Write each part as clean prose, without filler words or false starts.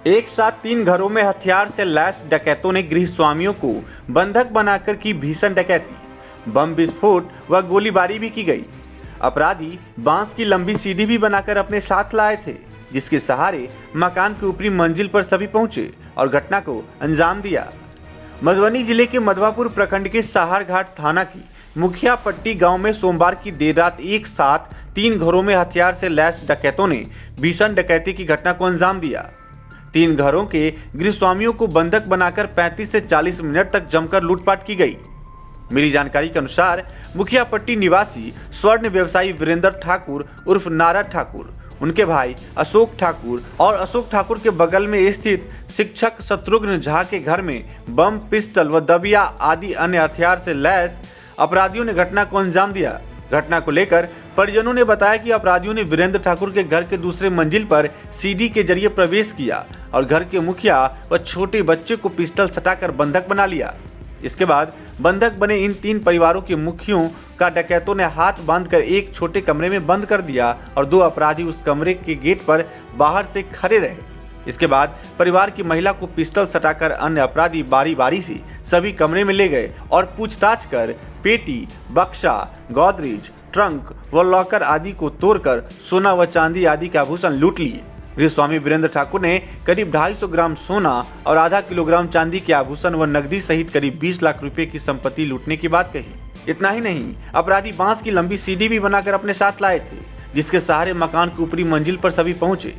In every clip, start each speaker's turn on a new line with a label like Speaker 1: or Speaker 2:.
Speaker 1: एक साथ 3 घरों में हथियार से लैस डकैतों ने गृह स्वामियों को बंधक बनाकर की भीषण डकैती। बम विस्फोट व गोलीबारी भी की गई। अपराधी बांस की लंबी सीढ़ी भी बनाकर अपने साथ लाए थे, जिसके सहारे मकान की ऊपरी मंजिल पर सभी पहुंचे और घटना को अंजाम दिया। मधुबनी जिले के मधवापुर प्रखंड के सहार घाट थाना की मुखिया पट्टी गांव में सोमवार की देर रात एक साथ 3 घरों में हथियार से लैस डकैतों ने भीषण डकैती की घटना को अंजाम दिया। 3 घरों के गृहस्वामियों को बंधक बनाकर 35 से 40 मिनट तक जमकर लूटपाट की गई। मिली जानकारी के अनुसार मुखिया पट्टी निवासी स्वर्ण व्यवसायी वीरेंद्र ठाकुर उर्फ नारद ठाकुर, उनके भाई अशोक ठाकुर और अशोक ठाकुर के बगल में स्थित शिक्षक शत्रुघ्न झा के घर में बम, पिस्टल व दबिया आदि अन्य हथियार से लैस अपराधियों ने घटना को अंजाम दिया। घटना को लेकर परिजनों ने बताया कि अपराधियों ने वीरेंद्र ठाकुर के घर के दूसरे मंजिल पर सीढ़ी के जरिए प्रवेश किया और घर के मुखिया व छोटे बच्चे को पिस्टल सटाकर बंधक बना लिया। इसके बाद बंधक बने इन 3 परिवारों के मुखियों का डकैतों ने हाथ बांधकर एक छोटे कमरे में बंद कर दिया और 2 अपराधी उस कमरे के गेट पर बाहर से खड़े रहे। इसके बाद परिवार की महिला को पिस्टल सटाकर अन्य अपराधी बारी बारी से सभी कमरे में ले गए और पूछताछ कर पेटी, बक्सा, गोदरेज, ट्रंक व लॉकर आदि को तोड़कर सोना व चांदी आदि के आभूषण लूट लिए। गृहस्वामी वीरेंद्र ठाकुर ने करीब 250 ग्राम सोना और आधा किलोग्राम चांदी के आभूषण व नकदी सहित करीब 20 लाख रुपए की संपत्ति लूटने की बात कही। इतना ही नहीं, अपराधी बांस की लंबी सीढ़ी भी बनाकर अपने साथ लाए थे, जिसके सहारे मकान की ऊपरी मंजिल पर सभी पहुंचे।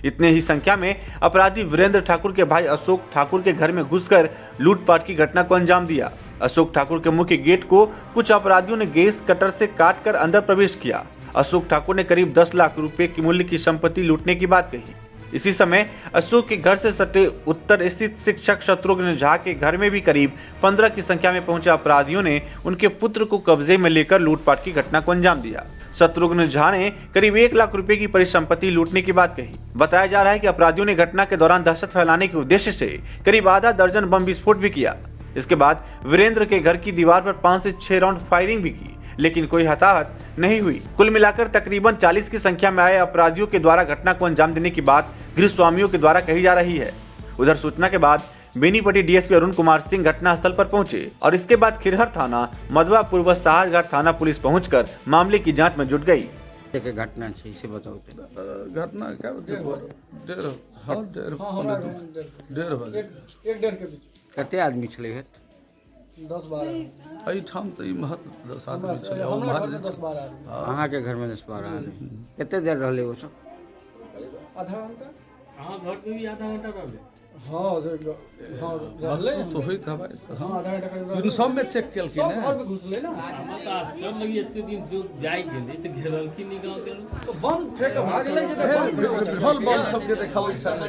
Speaker 1: इतने ही संख्या में अपराधी वीरेंद्र ठाकुर के भाई अशोक ठाकुर के घर में घुसकर लूटपाट की घटना को अंजाम दिया। अशोक ठाकुर के मुख्य गेट को कुछ अपराधियों ने गैस कटर से काटकर अंदर प्रवेश किया। अशोक ठाकुर ने करीब 10 लाख रुपए की मूल्य की संपत्ति लूटने की बात कही। इसी समय अशोक के घर से सटे उत्तर स्थित शिक्षक शत्रुघ्न झा के घर में भी करीब 15 की संख्या में पहुंचे अपराधियों ने उनके पुत्र को कब्जे में लेकर लूटपाट की घटना को अंजाम दिया। शत्रुघ्न झा ने करीब 1 लाख रुपए की परिसंपत्ति लूटने की बात कही। बताया जा रहा है कि अपराधियों ने घटना के दौरान दहशत फैलाने के उद्देश्य से करीब आधा दर्जन बम विस्फोट भी किया। इसके बाद वीरेंद्र के घर की दीवार पर 5 से 6 राउंड फायरिंग भी की, लेकिन कोई हताहत नहीं हुई। कुल मिलाकर तकरीबन 40 की संख्या में आए अपराधियों के द्वारा घटना को अंजाम देने की बात गृह स्वामियों के द्वारा कही जा रही है। उधर सूचना के बाद बेनीपट्टी डीएसपी अरुण कुमार सिंह घटनास्थल पर पहुंचे और इसके बाद खिरहर थाना, मधवापुर व सहारघाट थाना पुलिस पहुंचकर मामले की जांच में जुट गई।
Speaker 2: घटना से बताओ।
Speaker 3: घटना क्या डेढ़ बजे
Speaker 4: के बीच
Speaker 2: कते आदमी छले हेत
Speaker 4: 10-12
Speaker 3: एहिठाम तऽ इम्हर 10 आदमी छलै,
Speaker 4: हमर
Speaker 3: उम्हर
Speaker 4: घर में
Speaker 3: जे
Speaker 4: 10-12 आदमी।
Speaker 2: अहाँ के घर में 10-12 आदमी कते देर रहले वो सब?
Speaker 4: आधा घंटा।
Speaker 5: हाँ, घर पे भी आधा घंटा रहले।
Speaker 4: हाँ रहले
Speaker 3: तो होइत हबै।
Speaker 4: हाँ आधा घंटा करीब
Speaker 3: इन सब में चेक केलखिन
Speaker 4: सब
Speaker 3: ने।
Speaker 4: घर में घुसले ना।
Speaker 5: हमरा तऽ आश्चर्य लगी एते दिन जो जाय गेलै तऽ घेरलखिन नहीं गांव के लोग।
Speaker 4: तो बम फेंक के भागले जे बम
Speaker 3: ढोल बम सबके देखाबै छलै।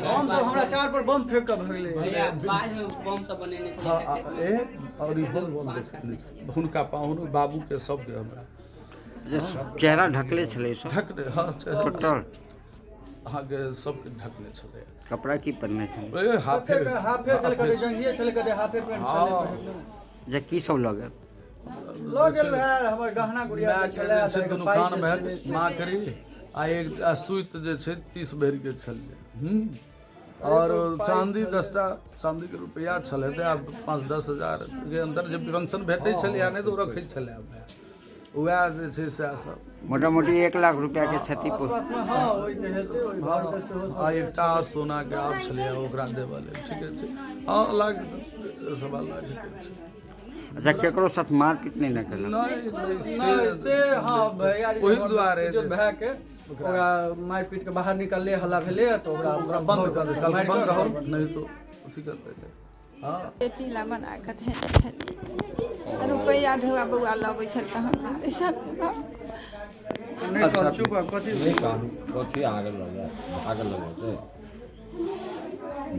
Speaker 4: हम सब हमरा 4 पर बम फेंक के भागले।
Speaker 6: बम सब बनेने छलै।
Speaker 3: हाँ, और ई ढोल बम देखलियै हुनका पाहुन बाबू के सबके हमरा
Speaker 2: चेहरा ढकले छले सब
Speaker 3: ढक हाँ
Speaker 2: टोटल
Speaker 3: अहाँके सबके ढकले छलै।
Speaker 2: कपड़ा की पहनने छले?
Speaker 3: ए हाफे
Speaker 4: हाफे चल के जंगिए चल के हाफे पेंट चले।
Speaker 2: जे की सब लगे
Speaker 4: लोग गेल है हमर गहना गुड़िया
Speaker 3: माँ
Speaker 4: चले
Speaker 3: के जे दुकान में माँ करी आ एक सुइत जे छै 30 भरि के छलै। और चांदी 10टा चांदी के रुपया छलै तऽ आब 5-10 हजार के अंदर जे पेंशन भेटै छलै नहि तऽ रखै छलै। वएह जे छै से सब
Speaker 2: मोटा मोटी 1 लाख रुपया के क्षति
Speaker 4: आसपास में हां ओइ के हेते ओइ घर के सेहो
Speaker 3: आ एकटा सोना के आर छलै ओकरा देबऽ लेल। ठीके छै। हाँ लाख सवा लाख छै।
Speaker 2: अच्छा केकरो साथ मारपीट नहीं न केलक?
Speaker 3: नहीं
Speaker 4: से हां भैया
Speaker 3: ओहि दुआरे
Speaker 4: जो भए के ओकरा मार पीट के बाहर निकलले हल्ला भेले तो ओकरा
Speaker 3: बंद कर दे, कल बंद रहो नहीं तो अथी करते। हाँ
Speaker 7: बेटी ला बना के धेने छल रुपया ढोआ बउआ लबै छल त हम दै छल।
Speaker 3: अच्छा
Speaker 4: चुप कथि
Speaker 8: नहीं काम कथी आगे लगे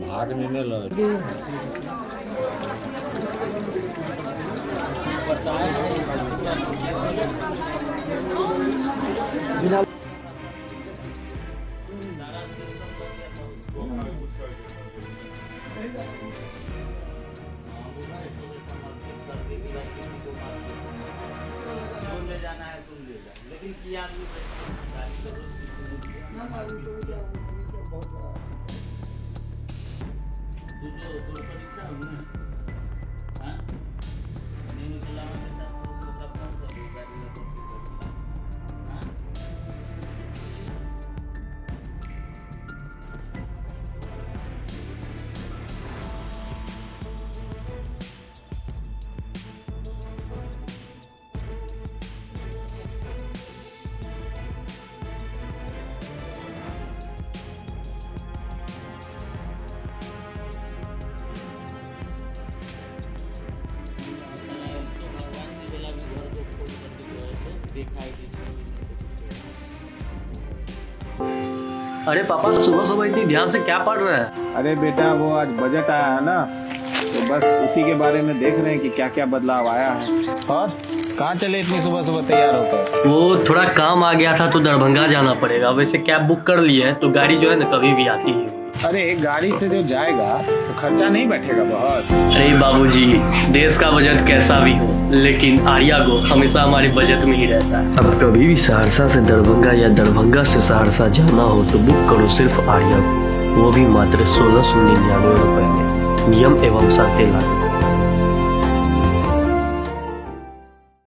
Speaker 8: भाग नहीं लगे।
Speaker 5: ले जाना है तुम ले जा, लेकिन किया आदमी अरे पापा सुबह सुबह इतनी ध्यान से क्या पढ़ रहे हैं?
Speaker 9: अरे बेटा वो आज बजट आया है ना, तो बस उसी के बारे में देख रहे हैं कि क्या क्या बदलाव आया है। और कहाँ चले इतनी सुबह सुबह तैयार होकर?
Speaker 5: वो थोड़ा काम आ गया था तो दरभंगा जाना पड़ेगा। वैसे कैब बुक कर ली है तो गाड़ी जो है ना कभी भी आती है।
Speaker 9: अरे गाड़ी से जो जाएगा तो खर्चा नहीं बैठेगा बहुत?
Speaker 5: अरे बाबूजी, देश का बजट कैसा भी हो लेकिन आर्या गो हमेशा हमारे बजट में ही रहता है। अब कभी भी सहरसा से दरभंगा या दरभंगा से सहरसा जाना हो तो बुक करो सिर्फ आर्या गो, वो भी मात्र 1699 रुपए में। नियम एवं शर्तें लागू।